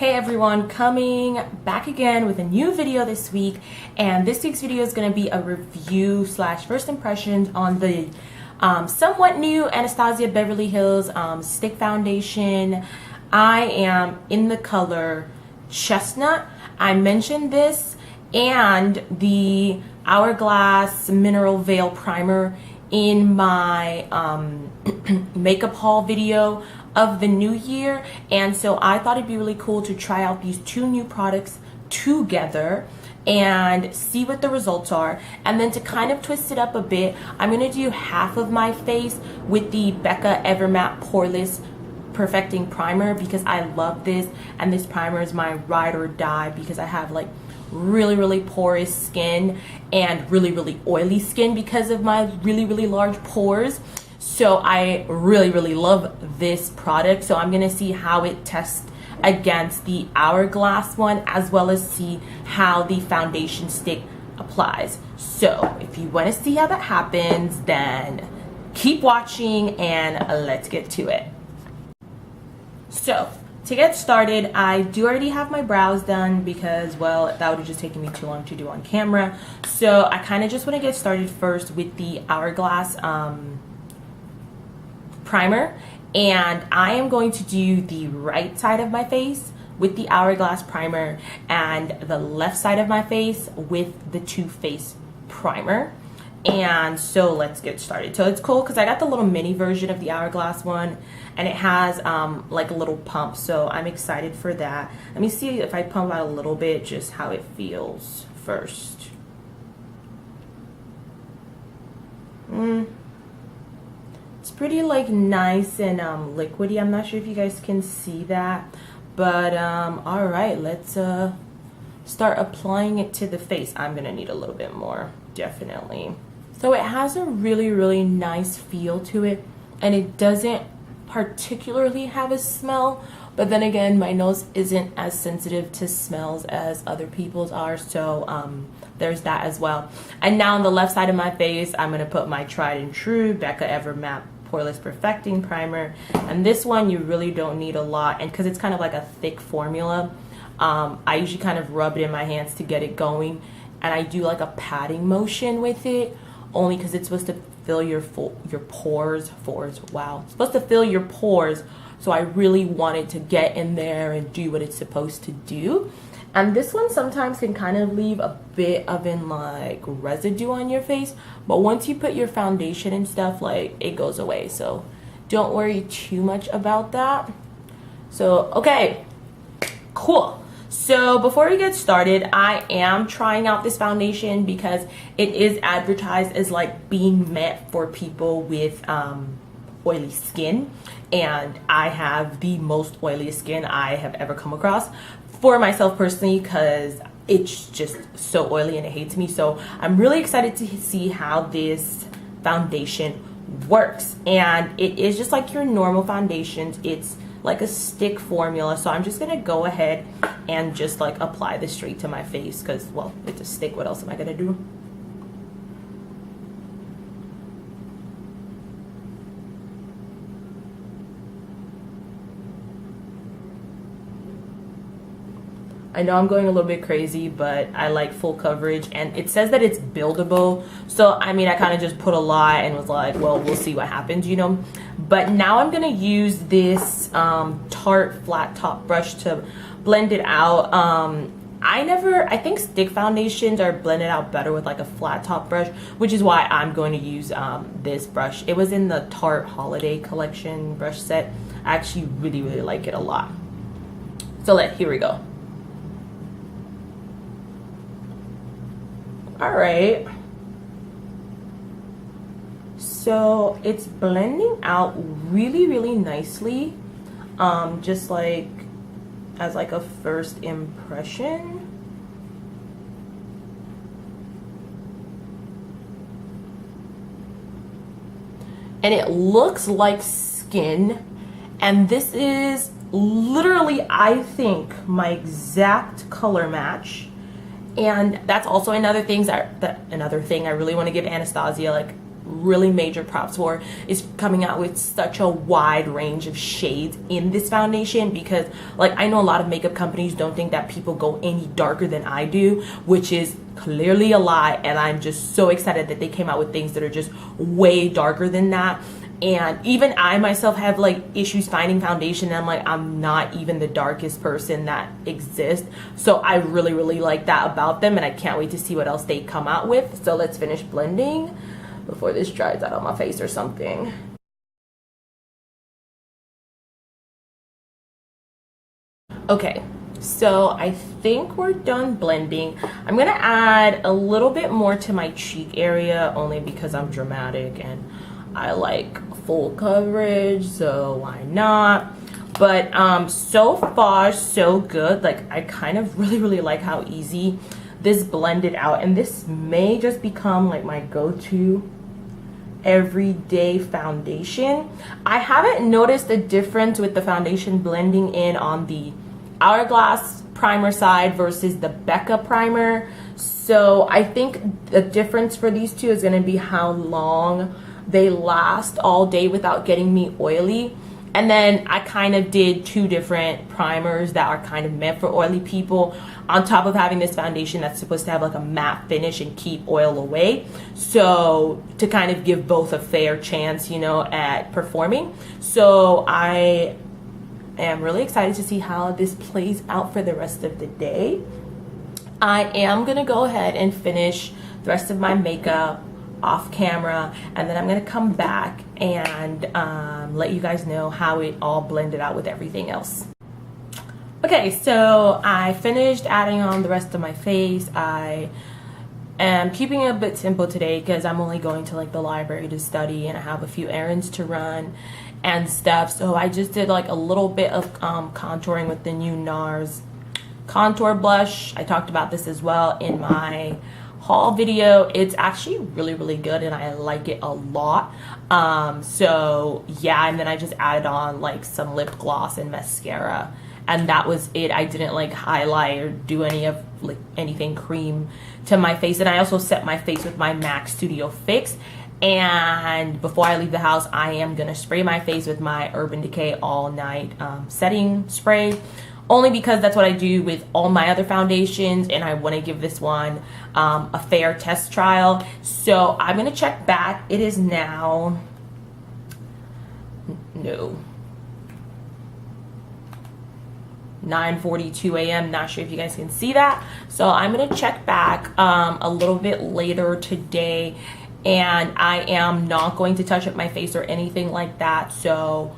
Hey everyone, coming back again with a new video this week, and this week's video is going to be a review slash first impressions on the somewhat new Anastasia Beverly Hills stick foundation. I am in the color Chestnut. I mentioned this and the Hourglass Mineral Veil Primer in my makeup haul video of the new year, and so I thought it'd be really cool to try out these two new products together and see what the results are. And then to kind of twist it up a bit, I'm going to do half of my face with the Becca Evermatte Poreless Perfecting Primer because I love this, and this primer is my ride or die because I have like really porous skin and really oily skin because of my really large pores. So I really love this product. So I'm gonna see how it tests against the Hourglass one, as well as see how the foundation stick applies. So if you want to see how that happens, then keep watching and let's get to it. So to get started, I do already have my brows done because, well, that would have just taken me too long to do on camera. So I kind of just want to get started first with the Hourglass primer, and I am going to do the right side of my face with the Hourglass primer and the left side of my face with the Too Faced primer. And so let's get started. So it's cool because I got the little mini version of the Hourglass one, and it has like a little pump, so I'm excited for that. Let me see if I pump out a little bit, just how it feels first. It's pretty like nice and liquidy. I'm not sure if you guys can see that, but all right, let's start applying it to the face. I'm gonna need a little bit more, definitely. So it has a really nice feel to it, and it doesn't particularly have a smell, but then again, my nose isn't as sensitive to smells as other people's are, so there's that as well. And now on the left side of my face, I'm gonna put my tried and true Becca Evermatte Poreless Perfecting Primer, and this one you really don't need a lot, and because it's kind of like a thick formula, I usually kind of rub it in my hands to get it going, and I do like a patting motion with it, only because it's supposed to fill your pores. Wow, it's supposed to fill your pores, so I really wanted to get in there and do what it's supposed to do. And this one sometimes can kind of leave a bit of like residue on your face, but once you put your foundation and stuff, like, it goes away, so don't worry too much about that. So okay, cool. So before we get started, I am trying out this foundation because it is advertised as like being meant for people with oily skin, and I have the most oiliest skin I have ever come across for myself personally, because it's just so oily and it hates me. So I'm really excited to see how this foundation works, and it is just like your normal foundations. It's like a stick formula, so I'm just gonna go ahead and just like apply this straight to my face because, well, it's a stick. What else am I gonna do? I know I'm going a little bit crazy, but I like full coverage, and it says that it's buildable, so I mean, I kind of just put a lot and was like, well, we'll see what happens, you know. But now I'm gonna use this Tarte flat top brush to blend it out. I think stick foundations are blended out better with like a flat top brush, which is why I'm going to use this brush. It was in the Tarte Holiday Collection brush set. I actually really like it a lot. So here we go. All right, so it's blending out really nicely, just like as like a first impression. And it looks like skin, and this is literally, I think, my exact color match. And that's also another thing I really want to give Anastasia, like, really major props for is coming out with such a wide range of shades in this foundation, because like I know a lot of makeup companies don't think that people go any darker than I do, which is clearly a lie, and I'm just so excited that they came out with things that are just way darker than that. And even I myself have like issues finding foundation, and I'm like, I'm not even the darkest person that exists. So I really like that about them, and I can't wait to see what else they come out with. So let's finish blending before this dries out on my face or something. Okay, so I think we're done blending. I'm gonna add a little bit more to my cheek area, only because I'm dramatic and I like full coverage, so why not? But so far so good. Like I kind of really like how easy this blended out, and this may just become like my go-to everyday foundation. I haven't noticed a difference with the foundation blending in on the Hourglass primer side versus the Becca primer. So I think the difference for these two is going to be how long they last all day without getting me oily. And then I kind of did two different primers that are kind of meant for oily people, on top of having this foundation that's supposed to have like a matte finish and keep oil away. So to kind of give both a fair chance, you know, at performing. So I am really excited to see how this plays out for the rest of the day. I am gonna go ahead and finish the rest of my makeup off camera, and then I'm gonna come back and let you guys know how it all blended out with everything else. Okay, so I finished adding on the rest of my face. I am keeping it a bit simple today because I'm only going to like the library to study, and I have a few errands to run and stuff. So I just did like a little bit of contouring with the new NARS contour blush. I talked about this as well in my haul video. It's actually really good, and I like it a lot. So yeah, and then I just added on like some lip gloss and mascara, and that was it. I didn't like highlight or do any of like anything cream to my face. And I also set my face with my MAC Studio Fix. And before I leave the house, I am gonna spray my face with my Urban Decay All Night setting spray, only because that's what I do with all my other foundations, and I want to give this one a fair test trial. So I'm gonna check back. It is now 9:42 a.m. Not sure if you guys can see that. So I'm gonna check back a little bit later today, and I am not going to touch up my face or anything like that. So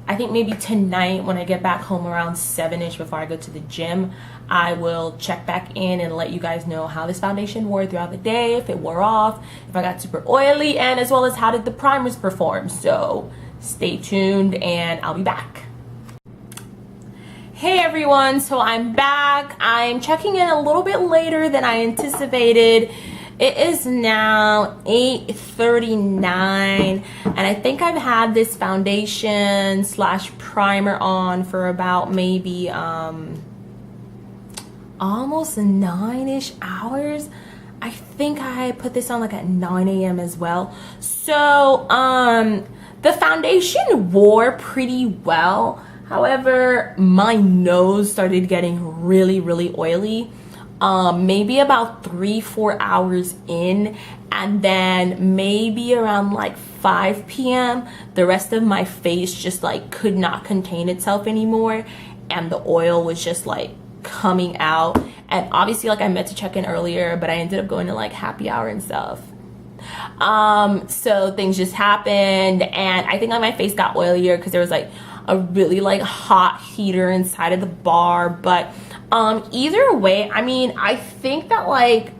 I think maybe tonight when I get back home around 7ish before I go to the gym, I will check back in and let you guys know how this foundation wore throughout the day, if it wore off, if I got super oily, and as well as how did the primers perform. So stay tuned and I'll be back. Hey everyone, so I'm back. I'm checking in a little bit later than I anticipated. It is now 8:39, and I think I've had this foundation slash primer on for about maybe almost 9-ish hours. I think I put this on like at 9 a.m. as well. So the foundation wore pretty well. However, my nose started getting really oily. Maybe about 3-4 hours in, and then maybe around like 5 p.m. the rest of my face just like could not contain itself anymore, and the oil was just like coming out. And obviously, like, I meant to check in earlier, but I ended up going to like happy hour and stuff. So things just happened, and I think like my face got oilier because there was like a really like hot heater inside of the bar. But either way, I mean, I think that like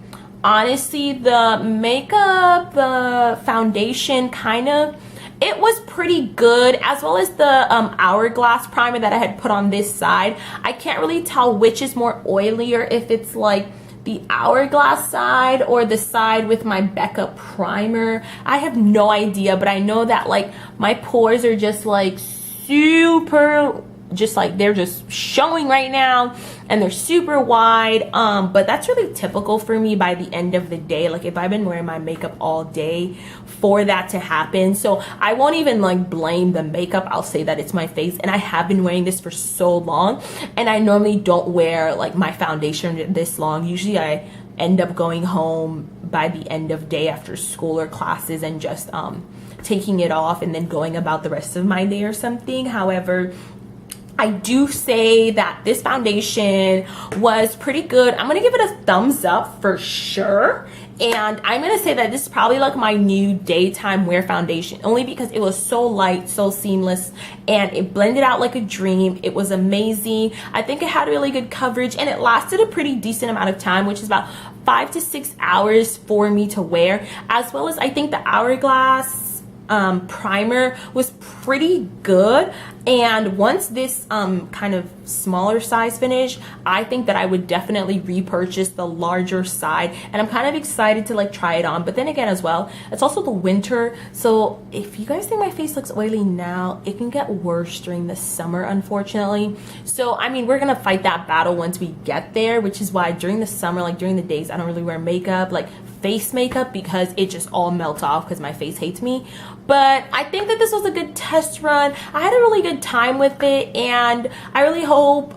honestly the makeup, the foundation kind of, it was pretty good, as well as the Hourglass primer that I had put on this side. I can't really tell which is more oilier, if it's like the Hourglass side or the side with my Becca primer. I have no idea, but I know that like my pores are just like super just like they're just showing right now, and they're super wide, but that's really typical for me by the end of the day. Like if I've been wearing my makeup all day for that to happen. So I won't even like blame the makeup. I'll say that it's my face, and I have been wearing this for so long, and I normally don't wear like my foundation this long. Usually I end up going home by the end of day after school or classes and just taking it off and then going about the rest of my day or something. However, I do say that this foundation was pretty good. I'm gonna give it a thumbs up for sure. And I'm gonna say that this is probably like my new daytime wear foundation, only because it was so light, so seamless, and it blended out like a dream. It was amazing. I think it had really good coverage, and it lasted a pretty decent amount of time, which is about 5 to 6 hours for me to wear. As well as I think the Hourglass primer was pretty good. And once this kind of smaller size finish, I think that I would definitely repurchase the larger side, and I'm kind of excited to like try it on. But then again as well, it's also the winter, so if you guys think my face looks oily now, it can get worse during the summer, unfortunately. So I mean, we're gonna fight that battle once we get there, which is why during the summer, like during the days, I don't really wear makeup, like face makeup, because it just all melts off because my face hates me. But I think that this was a good test run. I had a really good time with it, and I really hope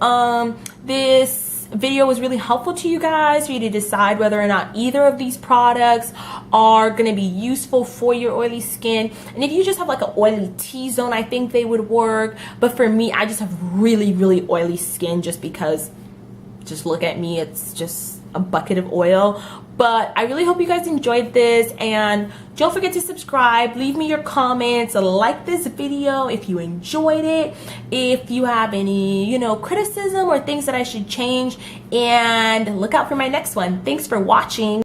this video was really helpful to you guys, for you to decide whether or not either of these products are going to be useful for your oily skin. And if you just have like an oily T-zone, I think they would work. But for me, I just have really, really oily skin, just because, just look at me, it's just a bucket of oil. But I really hope you guys enjoyed this, and don't forget to subscribe, leave me your comments, like this video if you enjoyed it, if you have any, you know, criticism or things that I should change, and look out for my next one. Thanks for watching.